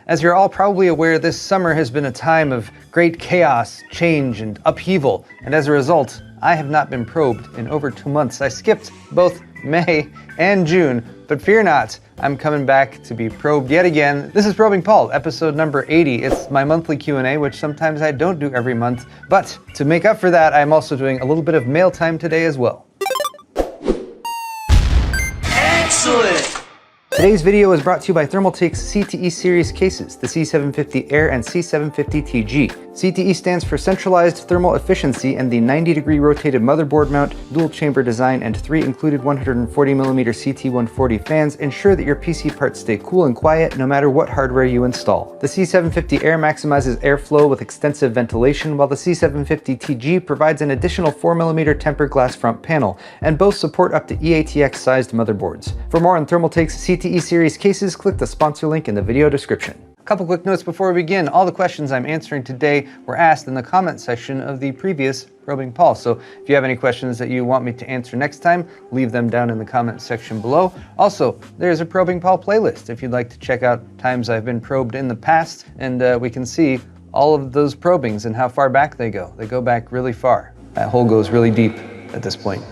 As you're all probably aware, this summer has been a time of great chaos, change, and upheaval, and as a result, I have not been probed in over 2 months. I skipped both May and June, but fear not, I'm coming back to be probed yet again. This is Probing Paul, episode number 80. It's my monthly Q&A, which sometimes I don't do every month, but to make up for that, I'm also doing a little bit of mail time today as well. Excellent! Today's video is brought to you by Thermaltake's CTE series cases, the C750 Air and C750 TG. CTE stands for Centralized Thermal Efficiency, and the 90-degree rotated motherboard mount, dual chamber design, and 3 included 140mm CT140 fans ensure that your PC parts stay cool and quiet no matter what hardware you install. The C750 Air maximizes airflow with extensive ventilation, while the C750 TG provides an additional 4mm tempered glass front panel, and both support up to EATX-sized motherboards. For more on Thermaltake's CTE series cases, click the sponsor link in the video description. A couple quick notes before we begin. All the questions I'm answering today were asked in the comment section of the previous Probing Paul. So if you have any questions that you want me to answer next time, leave them down in the comment section below. Also, there's a Probing Paul playlist if you'd like to check out times I've been probed in the past, and we can see all of those probings and how far back they go. They go back really far. That hole goes really deep at this point.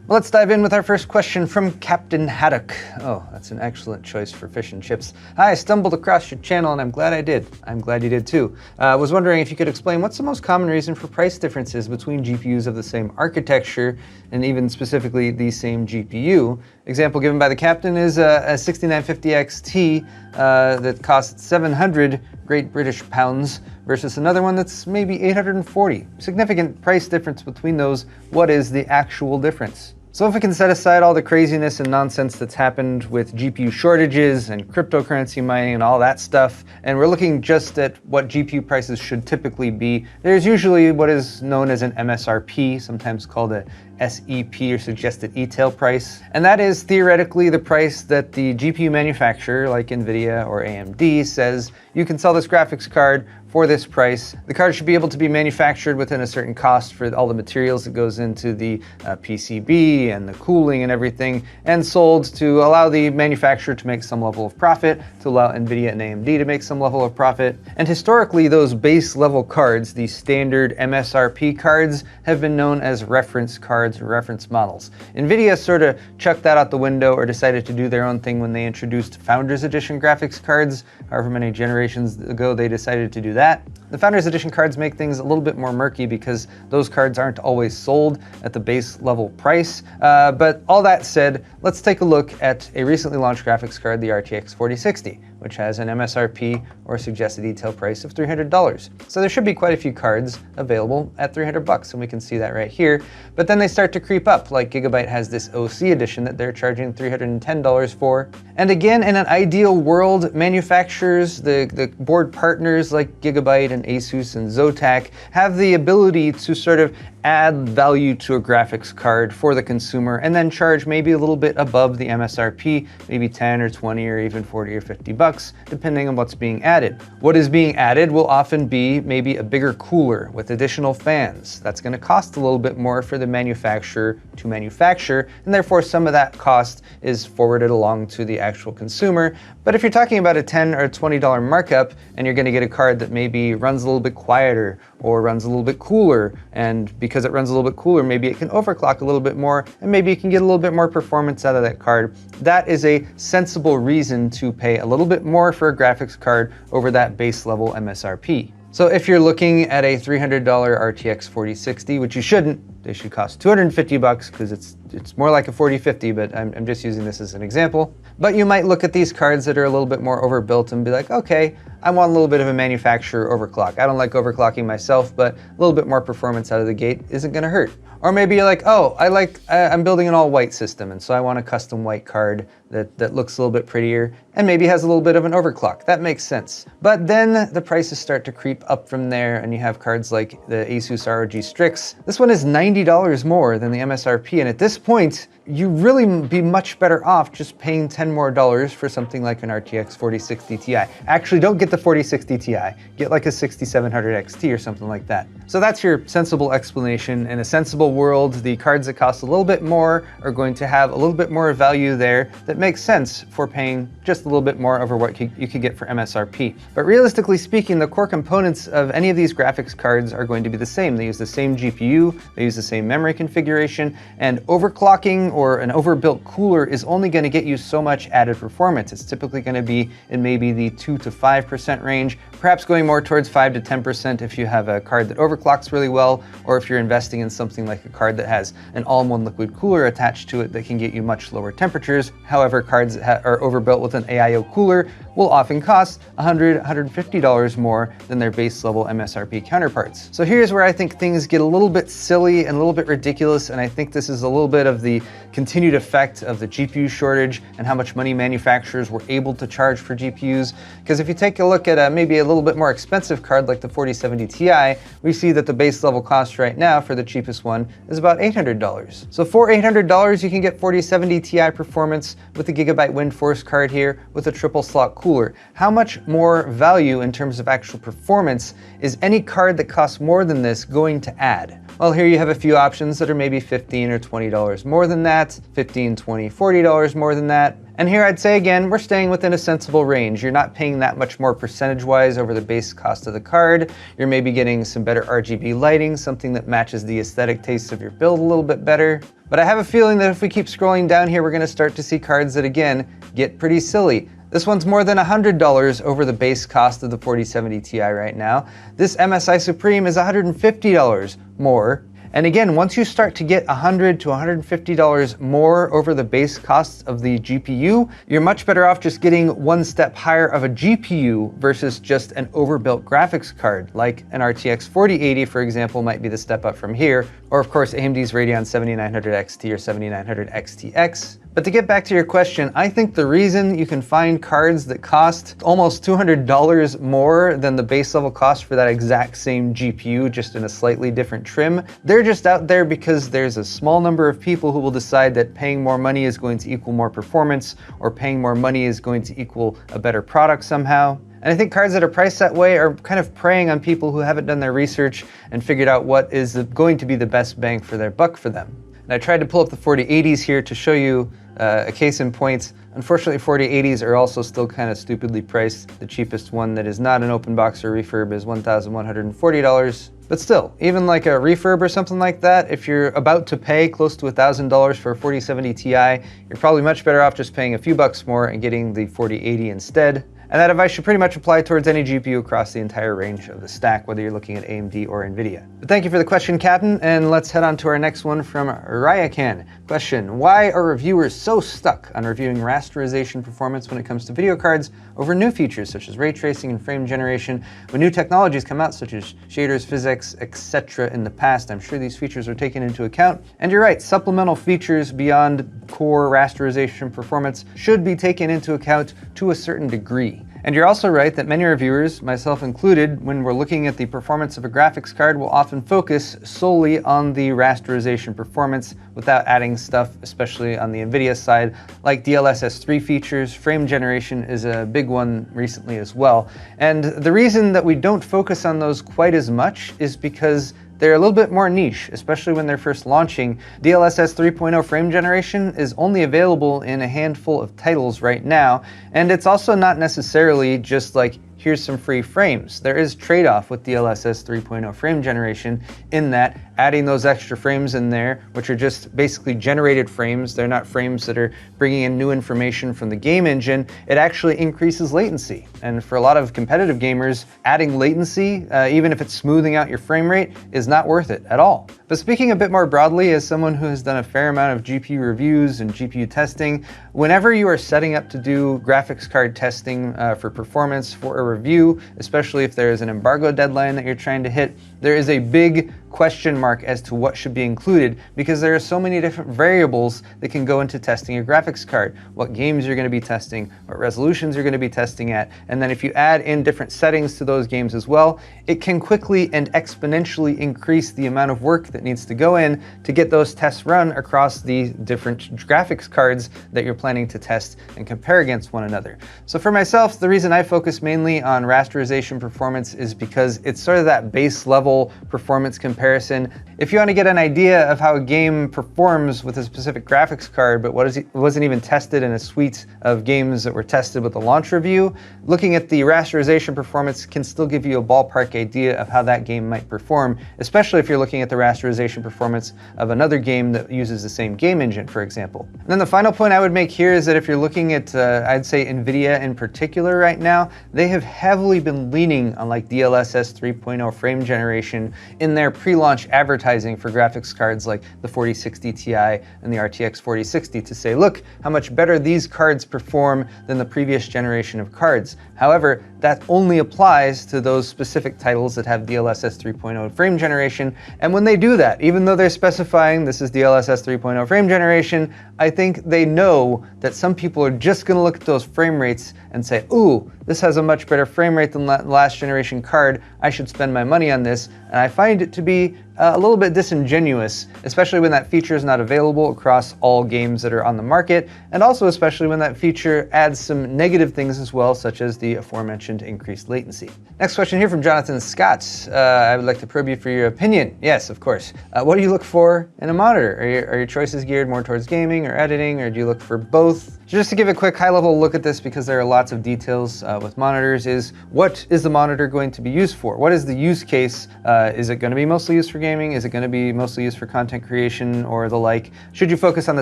Well, let's dive in with our first question from Captain Haddock. Oh, that's an excellent choice for fish and chips. Hi, I stumbled across your channel and I'm glad I did. I'm glad you did too. I was wondering if you could explain what's the most common reason for price differences between GPUs of the same architecture and even specifically the same GPU. Example given by the captain is a 6950 XT that costs 700 Great British pounds versus another one that's maybe 840. Significant price difference between those. What is the actual difference? So if we can set aside all the craziness and nonsense that's happened with GPU shortages and cryptocurrency mining and all that stuff, and we're looking just at what GPU prices should typically be, there's usually what is known as an MSRP, sometimes called a SEP or suggested retail price. And that is theoretically the price that the GPU manufacturer, like NVIDIA or AMD, says you can sell this graphics card for this price. The card should be able to be manufactured within a certain cost for all the materials that goes into the PCB and the cooling and everything, and sold to allow the manufacturer to make some level of profit, to allow NVIDIA and AMD to make some level of profit. And historically, those base level cards, the standard MSRP cards, have been known as reference cards or reference models. NVIDIA sort of chucked that out the window or decided to do their own thing when they introduced Founders Edition graphics cards. However many generations ago they decided to do that. The Founders Edition cards make things a little bit more murky because those cards aren't always sold at the base level price. But all that said, let's take a look at a recently launched graphics card, the RTX 4060, which has an MSRP or suggested retail price of $300. So there should be quite a few cards available at $300, and we can see that right here. But then they start to creep up, like Gigabyte has this OC edition that they're charging $310 for. And again, in an ideal world, manufacturers, the board partners like Gigabyte and Asus and Zotac have the ability to sort of add value to a graphics card for the consumer and then charge maybe a little bit above the MSRP, maybe 10 or 20 or even 40 or 50 bucks, depending on what's being added. What is being added will often be maybe a bigger cooler with additional fans. That's going to cost a little bit more for the manufacturer to manufacture, and therefore some of that cost is forwarded along to the actual consumer. But if you're talking about a $10 or $20 markup and you're going to get a card that maybe runs a little bit quieter or runs a little bit cooler, and because it runs a little bit cooler, maybe it can overclock a little bit more, and maybe you can get a little bit more performance out of that card, that is a sensible reason to pay a little bit more for a graphics card over that base level MSRP. So if you're looking at a $300 RTX 4060, which you shouldn't, they should cost $250 because it's more like a 4050, but I'm just using this as an example. But you might look at these cards that are a little bit more overbuilt and be like, okay, I want a little bit of a manufacturer overclock. I don't like overclocking myself, but a little bit more performance out of the gate isn't gonna hurt. Or maybe you're like, oh, I'm building an all white system, and so I want a custom white card that looks a little bit prettier and maybe has a little bit of an overclock. That makes sense. But then the prices start to creep up from there, and you have cards like the Asus ROG Strix. This one is $90 more than the MSRP, and at this point, you really be much better off just paying $10 more for something like an RTX 4060 Ti. Actually, don't get the 4060 Ti. Get like a 6700 XT or something like that. So that's your sensible explanation. In a sensible world, the cards that cost a little bit more are going to have a little bit more value there that makes sense for paying just a little bit more over what you could get for MSRP. But realistically speaking, the core components of any of these graphics cards are going to be the same. They use the same GPU, they use the same memory configuration, and overclocking or an overbuilt cooler is only going to get you so much added performance. It's typically going to be in maybe the 2 to 5% range, perhaps going more towards 5 to 10% if you have a card that overclocks really well, or if you're investing in something like a card that has an all-in-one liquid cooler attached to it that can get you much lower temperatures. However, cards that are overbuilt with an AIO cooler will often cost $100, $150 more than their base level MSRP counterparts. So here's where I think things get a little bit silly and a little bit ridiculous, and I think this is a little bit of the continued effect of the GPU shortage and how much money manufacturers were able to charge for GPUs. Because if you take a look at maybe a little bit more expensive card like the 4070 Ti, we see that the base level cost right now for the cheapest one is about $800. So for $800, you can get 4070 Ti performance with the Gigabyte WindForce card here with a triple slot cooler. How much more value in terms of actual performance is any card that costs more than this going to add? Well, here you have a few options that are maybe $15 or $20 more than that, $15, $20, $40 more than that. And here I'd say again, we're staying within a sensible range. You're not paying that much more percentage-wise over the base cost of the card. You're maybe getting some better RGB lighting, something that matches the aesthetic tastes of your build a little bit better. But I have a feeling that if we keep scrolling down here, we're gonna start to see cards that again, get pretty silly. This one's more than $100 over the base cost of the 4070 Ti right now. This MSI Supreme is $150 more. And again, once you start to get $100 to $150 more over the base cost of the GPU, you're much better off just getting one step higher of a GPU versus just an overbuilt graphics card, like an RTX 4080, for example, might be the step up from here, or of course AMD's Radeon 7900 XT or 7900 XTX. But to get back to your question, I think the reason you can find cards that cost almost $200 more than the base level cost for that exact same GPU, just in a slightly different trim, they're just out there because there's a small number of people who will decide that paying more money is going to equal more performance, or paying more money is going to equal a better product somehow. And I think cards that are priced that way are kind of preying on people who haven't done their research and figured out what is going to be the best bang for their buck for them. And I tried to pull up the 4080s here to show you a case in point. Unfortunately, 4080s are also still kind of stupidly priced. The cheapest one that is not an open box or refurb is $1,140. But still, even like a refurb or something like that, if you're about to pay close to $1,000 for a 4070 Ti, you're probably much better off just paying a few bucks more and getting the 4080 instead. And that advice should pretty much apply towards any GPU across the entire range of the stack, whether you're looking at AMD or NVIDIA. But thank you for the question, Captain, and let's head on to our next one from Ryakan. Question: why are reviewers so stuck on reviewing rasterization performance when it comes to video cards over new features such as ray tracing and frame generation? When new technologies come out, such as shaders, physics, etc. in the past, I'm sure these features are taken into account. And you're right, supplemental features beyond core rasterization performance should be taken into account to a certain degree. And you're also right that many reviewers, myself included, when we're looking at the performance of a graphics card, will often focus solely on the rasterization performance without adding stuff, especially on the NVIDIA side, like DLSS 3 features. Frame generation is a big one recently as well. And the reason that we don't focus on those quite as much is because they're a little bit more niche, especially when they're first launching. DLSS 3.0 frame generation is only available in a handful of titles right now, and it's also not necessarily just like, here's some free frames. There is trade-off with DLSS 3.0 frame generation in that adding those extra frames in there, which are just basically generated frames, they're not frames that are bringing in new information from the game engine, it actually increases latency. And for a lot of competitive gamers, adding latency, even if it's smoothing out your frame rate, is not worth it at all. But speaking a bit more broadly, as someone who has done a fair amount of GPU reviews and GPU testing, whenever you are setting up to do graphics card testing for performance for a review, especially if there is an embargo deadline that you're trying to hit, there is a big question mark as to what should be included, because there are so many different variables that can go into testing a graphics card. What games you're going to be testing, what resolutions you're going to be testing at, and then if you add in different settings to those games as well, it can quickly and exponentially increase the amount of work that needs to go in to get those tests run across the different graphics cards that you're planning to test and compare against one another. So for myself, the reason I focus mainly on rasterization performance is because it's sort of that base level performance comparison. If you want to get an idea of how a game performs with a specific graphics card, but wasn't even tested in a suite of games that were tested with a launch review, looking at the rasterization performance can still give you a ballpark idea of how that game might perform, especially if you're looking at the rasterization performance of another game that uses the same game engine, for example. And then the final point I would make here is that if you're looking at, I'd say NVIDIA in particular right now, they have heavily been leaning on like DLSS 3.0 frame generation in their pre-launch advertising for graphics cards like the 4060 Ti and the RTX 4060 to say, look how much better these cards perform than the previous generation of cards. However, that only applies to those specific titles that have DLSS 3.0 frame generation. And when they do that, even though they're specifying this is DLSS 3.0 frame generation, I think they know that some people are just going to look at those frame rates and say, ooh, this has a much better frame rate than the last generation card. I should spend my money on this. And I find it to be a little bit disingenuous, especially when that feature is not available across all games that are on the market, and also especially when that feature adds some negative things as well, such as the aforementioned increased latency. Next question here from Jonathan Scott. I would like to probe you for your opinion. Yes, of course. What do you look for in a monitor? Are your choices geared more towards gaming or editing, or do you look for both? Just to give a quick high-level look at this, because there are lots of details with monitors, is what is the monitor going to be used for? What is the use case? Is it going to be mostly used for gaming? Is it going to be mostly used for content creation or the like? Should you focus on the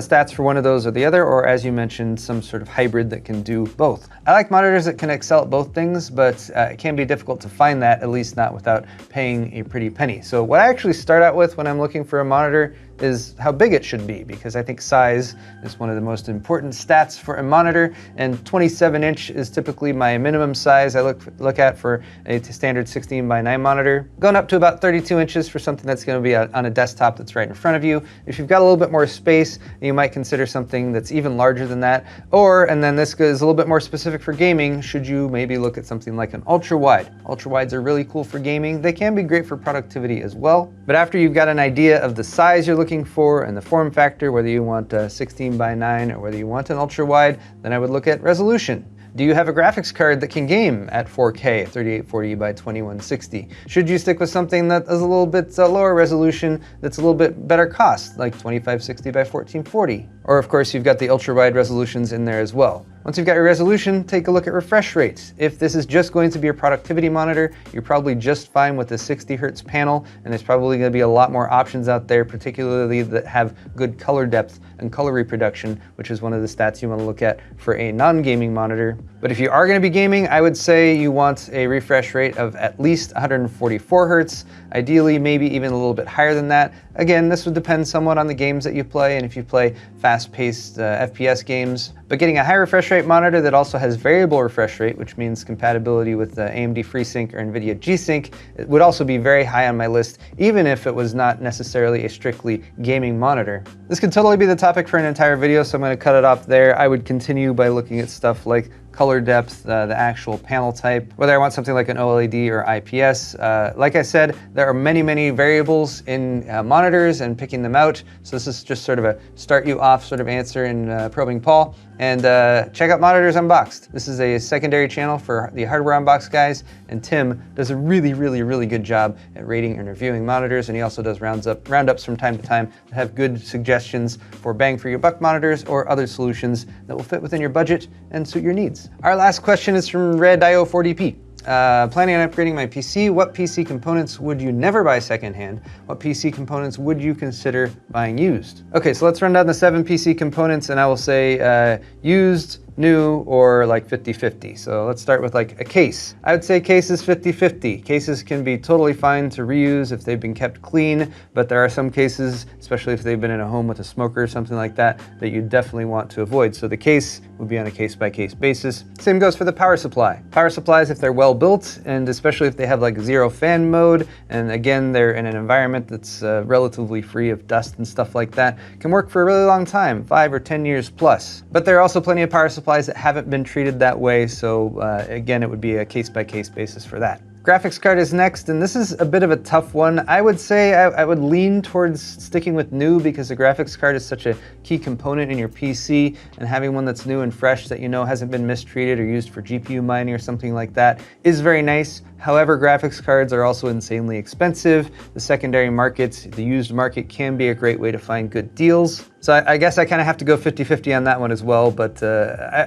stats for one of those or the other, or as you mentioned, some sort of hybrid that can do both? I like monitors that can excel at both things, but it can be difficult to find that, at least not without paying a pretty penny. So what I actually start out with when I'm looking for a monitor is how big it should be, because I think size is one of the most important stats for a monitor, and 27-inch is typically my minimum size I look at for a standard 16:9 monitor, going up to about 32 inches for something that's going to be on a desktop that's right in front of you. If you've got a little bit more space, you might consider something that's even larger than that, and then this is a little bit more specific for gaming, should you maybe look at something like an ultra-wide. Ultra-wides are really cool for gaming. They can be great for productivity as well, but after you've got an idea of the size you're looking for and the form factor, whether you want a 16:9 or whether you want an ultra wide, then I would look at resolution. Do you have a graphics card that can game at 4K, 3840 by 2160? Should you stick with something that is a little bit lower resolution, that's a little bit better cost, like 2560 by 1440? Or of course, you've got the ultra wide resolutions in there as well. Once you've got your resolution, take a look at refresh rates. If this is just going to be a productivity monitor, you're probably just fine with a 60 Hertz panel, and there's probably going to be a lot more options out there, particularly that have good color depth and color reproduction, which is one of the stats you want to look at for a non-gaming monitor. But if you are going to be gaming, I would say you want a refresh rate of at least 144 Hertz, ideally maybe even a little bit higher than that. Again, this would depend somewhat on the games that you play, and if you play fast-paced FPS games. But getting a high refresh rate monitor that also has variable refresh rate, which means compatibility with AMD FreeSync or NVIDIA G-Sync, it would also be very high on my list, even if it was not necessarily a strictly gaming monitor. This could totally be the topic for an entire video, so I'm going to cut it off there. I would continue by looking at stuff like color depth, the actual panel type, whether I want something like an OLED or IPS. Like I said, there are many variables in monitors and picking them out. So this is just sort of a start you off sort of answer in probing Paul. And check out Monitors Unboxed. This is a secondary channel for the Hardware Unboxed guys, and Tim does a really good job at rating and reviewing monitors, and he also does roundups from time to time that have good suggestions for bang for your buck monitors or other solutions that will fit within your budget and suit your needs. Our last question is from RedIO4DP. Planning on upgrading my PC, what PC components would you never buy secondhand? What PC components would you consider buying used? Okay, so let's run down the 7 PC components, and I will say used new or like 50-50. So let's start with like a case. I would say cases 50-50. Cases can be totally fine to reuse if they've been kept clean, but there are some cases, especially if they've been in a home with a smoker or something like that, that you definitely want to avoid. So the case would be on a case-by-case basis. Same goes for the power supply. Power supplies, if they're well built, and especially if they have like zero fan mode, and again, they're in an environment that's relatively free of dust and stuff like that, can work for a really long time, 5 or 10 years plus. But there are also plenty of power supplies that haven't been treated that way, so again, it would be a case-by-case basis for that. Graphics card is next, and this is a bit of a tough one. I would say I would lean towards sticking with new because the graphics card is such a key component in your PC, and having one that's new and fresh that you know hasn't been mistreated or used for GPU mining or something like that is very nice. However, graphics cards are also insanely expensive. The secondary market, the used market, can be a great way to find good deals. So I guess I kind of have to go 50-50 on that one as well. But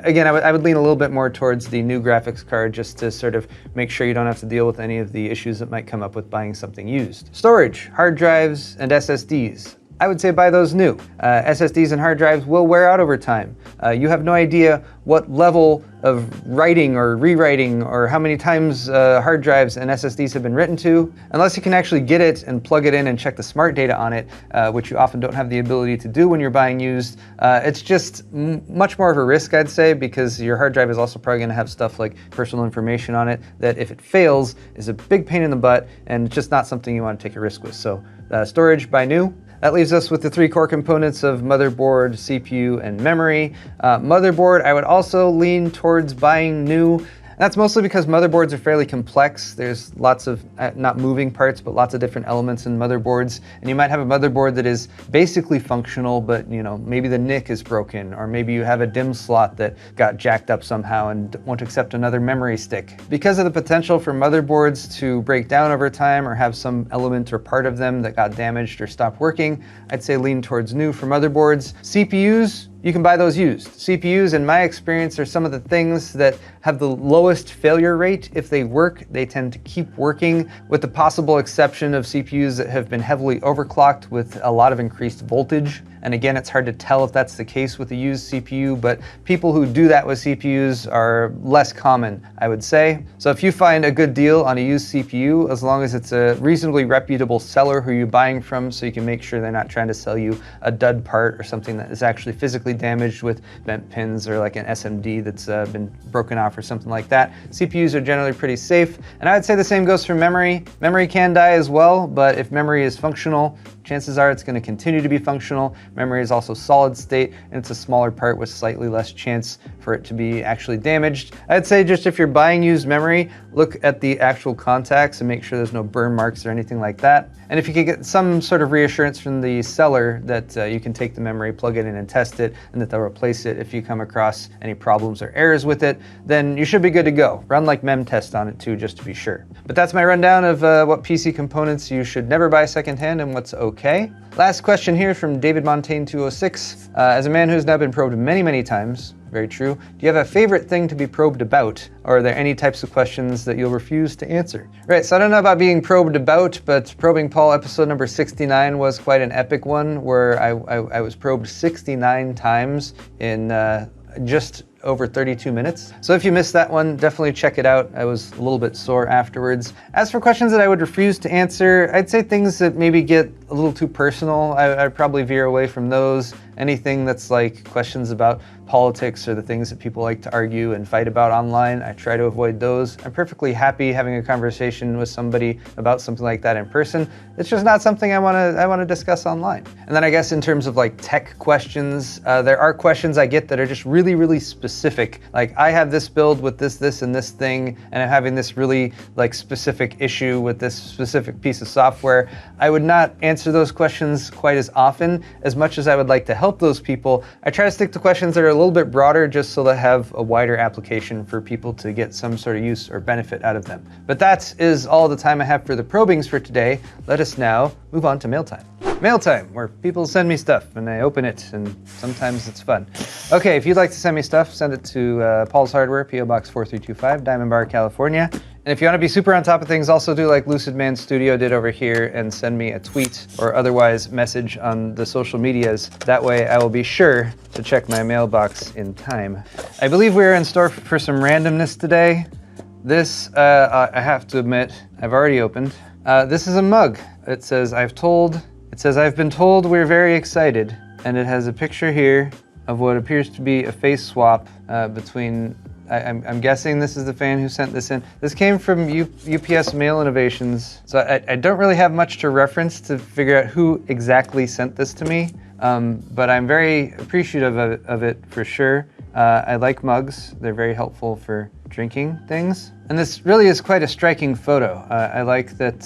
again, I would lean a little bit more towards the new graphics card just to sort of make sure you don't have to deal with any of the issues that might come up with buying something used. Storage, hard drives, and SSDs. I would say buy those new. SSDs and hard drives will wear out over time. You have no idea what level of writing or rewriting or how many times hard drives and SSDs have been written to, unless you can actually get it and plug it in and check the smart data on it, which you often don't have the ability to do when you're buying used. It's just much more of a risk, I'd say, because your hard drive is also probably gonna have stuff like personal information on it that if it fails is a big pain in the butt, and it's just not something you wanna take a risk with. So storage, buy new. That leaves us with the three core components of motherboard, CPU, and memory. Motherboard, I would also lean towards buying new. That's mostly because motherboards are fairly complex. There's lots of, not moving parts, but lots of different elements in motherboards. And you might have a motherboard that is basically functional, but you know, maybe the NIC is broken, or maybe you have a DIMM slot that got jacked up somehow and won't accept another memory stick. Because of the potential for motherboards to break down over time or have some element or part of them that got damaged or stopped working, I'd say lean towards new for motherboards. CPUs, you can buy those used. CPUs, in my experience, are some of the things that have the lowest failure rate. If they work, they tend to keep working, with the possible exception of CPUs that have been heavily overclocked with a lot of increased voltage. And again, it's hard to tell if that's the case with a used CPU, but people who do that with CPUs are less common, I would say. So if you find a good deal on a used CPU, as long as it's a reasonably reputable seller who you're buying from, so you can make sure they're not trying to sell you a dud part or something that is actually physically damaged with bent pins or like an SMD that's been broken off or something like that. CPUs are generally pretty safe. And I would say the same goes for memory. Memory can die as well, but if memory is functional, chances are it's going to continue to be functional. Memory is also solid state, and it's a smaller part with slightly less chance for it to be actually damaged. I'd say just if you're buying used memory, look at the actual contacts and make sure there's no burn marks or anything like that. And if you can get some sort of reassurance from the seller that you can take the memory, plug it in and test it, and that they'll replace it if you come across any problems or errors with it, then you should be good to go. Run like mem test on it too, just to be sure. But that's my rundown of what PC components you should never buy secondhand and what's okay. Last question here from David Montaigne 206. As a man who's now been probed many, many times, very true, do you have a favorite thing to be probed about? Or are there any types of questions that you'll refuse to answer? Right, so I don't know about being probed about, but Probing Paul episode number 69 was quite an epic one, where I was probed 69 times in just over 32 minutes. So if you missed that one, definitely check it out. I was a little bit sore afterwards. As for questions that I would refuse to answer, I'd say things that maybe get a little too personal. I'd probably veer away from those. Anything that's like questions about politics or the things that people like to argue and fight about online, I try to avoid those. I'm perfectly happy having a conversation with somebody about something like that in person. It's just not something I want to discuss online. And then I guess in terms of like tech questions, there are questions I get that are just really, really specific. Like, I have this build with this, and this thing, and I'm having this really like specific issue with this specific piece of software. I would not answer those questions quite as often. As much as I would like to help those people, I try to stick to questions that are a little bit broader, just so they have a wider application for people to get some sort of use or benefit out of them. But that is all the time I have for the probings for today. Let us now move on to mail time. Mail time, where people send me stuff and I open it, and sometimes it's fun. Okay, if you'd like to send me stuff, send it to Paul's Hardware, P.O. Box 4325, Diamond Bar, California, And if you want to be super on top of things, also do like Lucid Man Studio did over here and send me a tweet or otherwise message on the social medias. That way I will be sure to check my mailbox in time. I believe we're in store for some randomness today. This, I have to admit, I've already opened. This is a mug. It says, I've been told we're very excited. And it has a picture here of what appears to be a face swap between, I'm guessing this is the fan who sent this in. This came from UPS Mail Innovations. So I don't really have much to reference to figure out who exactly sent this to me, but I'm very appreciative of it for sure. I like mugs. They're very helpful for drinking things. And this really is quite a striking photo. I like that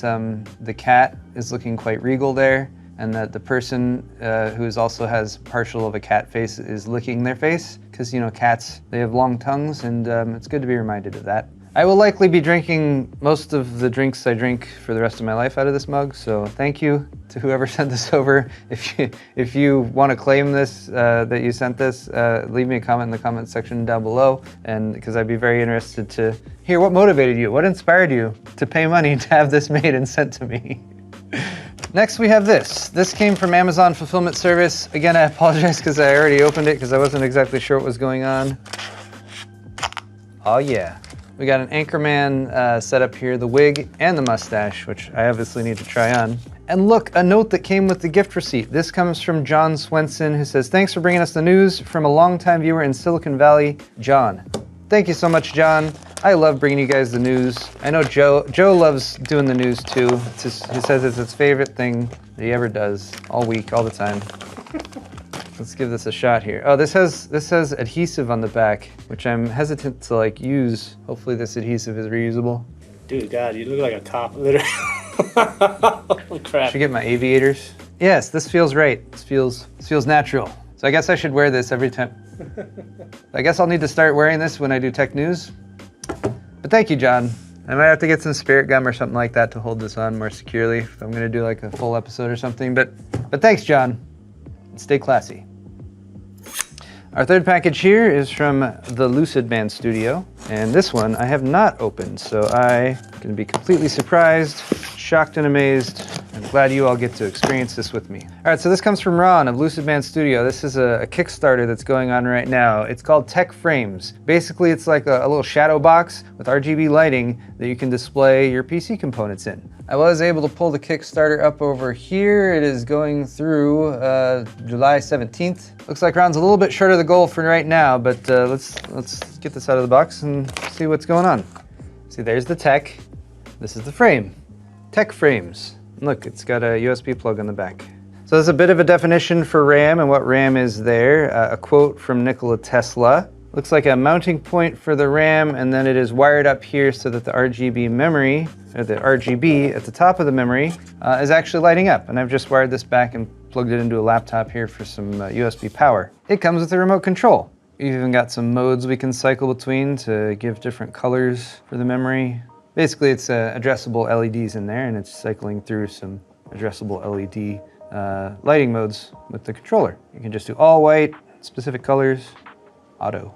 the cat is looking quite regal there, and that the person who also has partial of a cat face is licking their face, because, you know, cats, they have long tongues, and it's good to be reminded of that. I will likely be drinking most of the drinks I drink for the rest of my life out of this mug, so thank you to whoever sent this over. If you want to claim this, that you sent this, leave me a comment in the comment section down below, and because I'd be very interested to hear what motivated you, what inspired you to pay money to have this made and sent to me. Next we have this. This came from Amazon Fulfillment Service. Again, I apologize because I already opened it because I wasn't exactly sure what was going on. Oh yeah. We got an Anchorman setup here, the wig and the mustache, which I obviously need to try on. And look, a note that came with the gift receipt. This comes from John Swenson, who says, thanks for bringing us the news from a longtime viewer in Silicon Valley, John. Thank you so much, John. I love bringing you guys the news. I know Joe loves doing the news too. He says it's his favorite thing that he ever does, all week, all the time. Let's give this a shot here. Oh, this has adhesive on the back, which I'm hesitant to like use. Hopefully this adhesive is reusable. Dude, God, you look like a cop, literally. Holy crap. Should I get my aviators? Yes, this feels right. This feels natural. So I guess I should wear this every time. I guess I'll need to start wearing this when I do tech news. But thank you, John. I might have to get some spirit gum or something like that to hold this on more securely if I'm gonna do like a full episode or something. But thanks, John. Stay classy. Our third package here is from the Lucid Man Studio, and this one I have not opened, so I'm gonna be completely surprised, shocked and amazed. I'm glad you all get to experience this with me. All right, so this comes from Ron of Lucid Man Studio. This is a Kickstarter that's going on right now. It's called Tech Frames. Basically, it's like a little shadow box with RGB lighting that you can display your PC components in. I was able to pull the Kickstarter up over here. It is going through July 17th. Looks like Ron's a little bit short of the goal for right now, but let's get this out of the box and see what's going on. See, there's the tech. This is the frame. Tech Frames. Look, it's got a USB plug on the back. So there's a bit of a definition for RAM and what RAM is there. A quote from Nikola Tesla. Looks like a mounting point for the RAM, and then it is wired up here so that the RGB memory, or the RGB at the top of the memory, is actually lighting up. And I've just wired this back and plugged it into a laptop here for some USB power. It comes with a remote control. We've even got some modes we can cycle between to give different colors for the memory. Basically, it's addressable LEDs in there, and it's cycling through some addressable LED lighting modes with the controller. You can just do all white, specific colors, auto.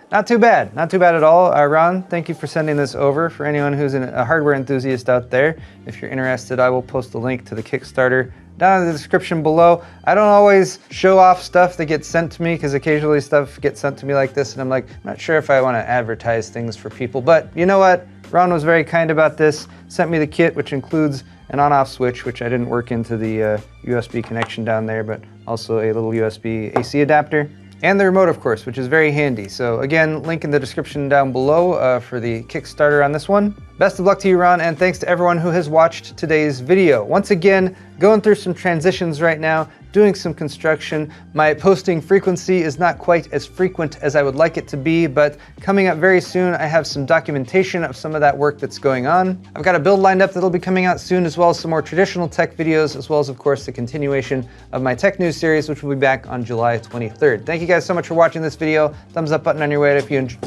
Not too bad at all. Ron, thank you for sending this over. For anyone who's a hardware enthusiast out there, if you're interested, I will post a link to the Kickstarter down in the description below. I don't always show off stuff that gets sent to me because occasionally stuff gets sent to me like this and I'm like, I'm not sure if I want to advertise things for people, but you know what? Ron was very kind about this, sent me the kit, which includes an on-off switch, which I didn't work into the USB connection down there, but also a little USB AC adapter. And the remote, of course, which is very handy. So again, link in the description down below for the Kickstarter on this one. Best of luck to you, Ron, and thanks to everyone who has watched today's video. Once again, going through some transitions right now, doing some construction. My posting frequency is not quite as frequent as I would like it to be, but coming up very soon, I have some documentation of some of that work that's going on. I've got a build lined up that'll be coming out soon, as well as some more traditional tech videos, as well as, of course, the continuation of my tech news series, which will be back on July 23rd. Thank you guys so much for watching this video. Thumbs up button on your way if you enjoyed.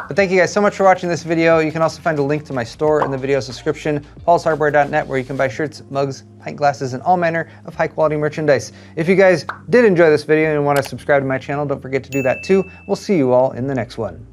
But thank you guys so much for watching this video. You can also find a link to my store in the video description, paulshardware.net, where you can buy shirts, mugs, pint glasses, and all manner of high quality merchandise. If you guys did enjoy this video and want to subscribe to my channel, don't forget to do that too. We'll see you all in the next one.